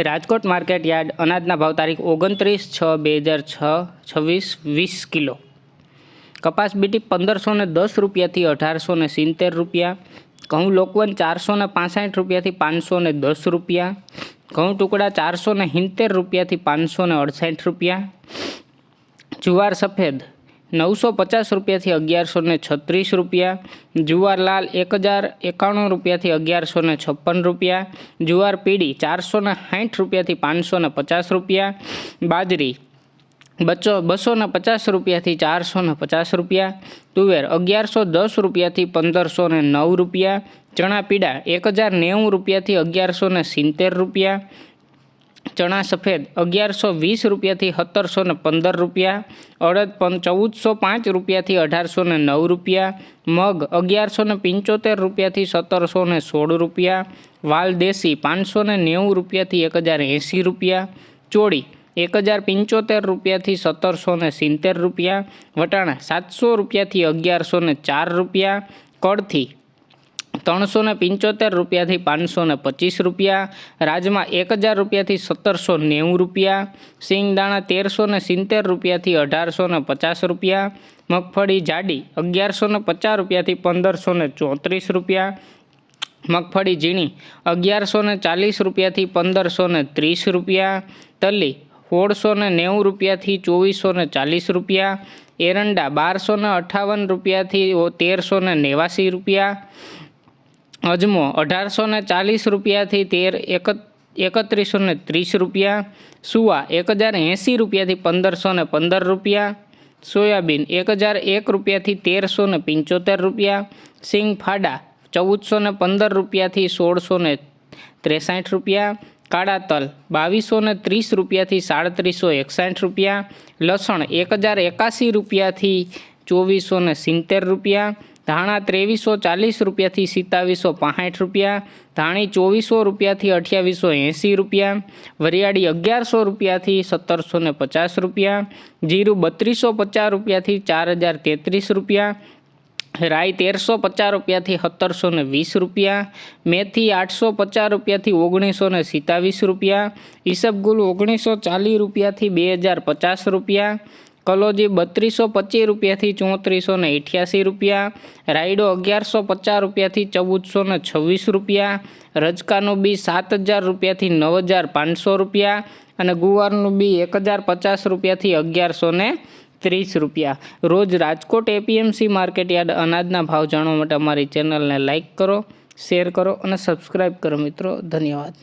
Rajkot market yard અનાજના ભાવ તારીખ 29/6/2026 20 કિલો. કપાસ બીટી 1510 રૂપિયાથી 1870 રૂપિયા. ઘઉં લોકવન 465 રૂપિયાથી 510 રૂપિયા. ઘઉં ટુકડા 470 રૂપિયાથી 568 રૂપિયા. જુવાર સફેદ 950 રૂપિયાથી 1136 રૂપિયા. જુવાર લાલ 1091 રૂપિયાથી 1156 રૂપિયા. જુવાર પીળી 460 રૂપિયાથી 550 રૂપિયા. બાજરી 250 રૂપિયાથી 450 રૂપિયા. તુવેર 1110 રૂપિયાથી 1509 રૂપિયા. ચણા પીળા 1090 રૂપિયાથી 1170 રૂપિયા. ચણા સફેદ 1120 રૂપિયાથી 1715 રૂપિયા. અડદ 1405 રૂપિયાથી 1809 રૂપિયા. મગ 1175 રૂપિયાથી 1716 રૂપિયા. વાલ દેશી 590 રૂપિયાથી 1080 રૂપિયા. ચોળી 1075 રૂપિયાથી 1770 રૂપિયા. વટાણા 700 રૂપિયાથી 1104 રૂપિયા. કળથી 375 રૂપિયાથી 525 રૂપિયા. રાજમા 1000 રૂપિયાથી 1790 રૂપિયા. સિંગદાણા 1370 રૂપિયાથી 1850 રૂપિયા. મગફળી જાડી 1150 રૂપિયાથી 1534 રૂપિયા. મગફળી ઝીણી 1140 રૂપિયાથી 1530 રૂપિયા. તલી 1690 રૂપિયાથી 2440 રૂપિયા. એરંડા 1258 રૂપિયાથી 1389 રૂપિયા. અજમો 1840 રૂપિયાથી 3130 રૂપિયા. સુવા 1080 રૂપિયાથી 1515 રૂપિયા. સોયાબીન 1001 રૂપિયાથી 1375 રૂપિયા. સિંગ ફાડા 1415 રૂપિયાથી 1663 રૂપિયા. કાળા તલ 2230 રૂપિયાથી 3761 રૂપિયા. લસણ 1081 રૂપિયાથી 2470 રૂપિયા. ધાણા 2340 રૂપિયાથી 2765 રૂપિયા. ધાણી 2400 રૂપિયાથી 2880 રૂપિયા. વરિયાળી 1100 રૂપિયાથી 1750 રૂપિયા. જીરું 3250 રૂપિયાથી 4033 રૂપિયા. રાઈ 1350 રૂપિયાથી 1720 રૂપિયા. મેથી 850 રૂપિયાથી 1927 રૂપિયા. ઈસબગુલ 1940 રૂપિયાથી 2050 રૂપિયા. કલોજી 3225 રૂપિયાથી 3488 રૂપિયા. રાયડો 1150 રૂપિયાથી 1426 રૂપિયા. રજકાનું બી 7000 રૂપિયાથી 9500 રૂપિયા. અને ગુવારનું બી 1050 રૂપિયાથી 1130 રૂપિયા. રોજ રાજકોટ એપીએમસી માર્કેટ યાર્ડ અનાજના ભાવ જાણવા માટે અમારી ચેનલને લાઇક કરો, શેર કરો અને સબસ્ક્રાઈબ કરો મિત્રો. ધન્યવાદ.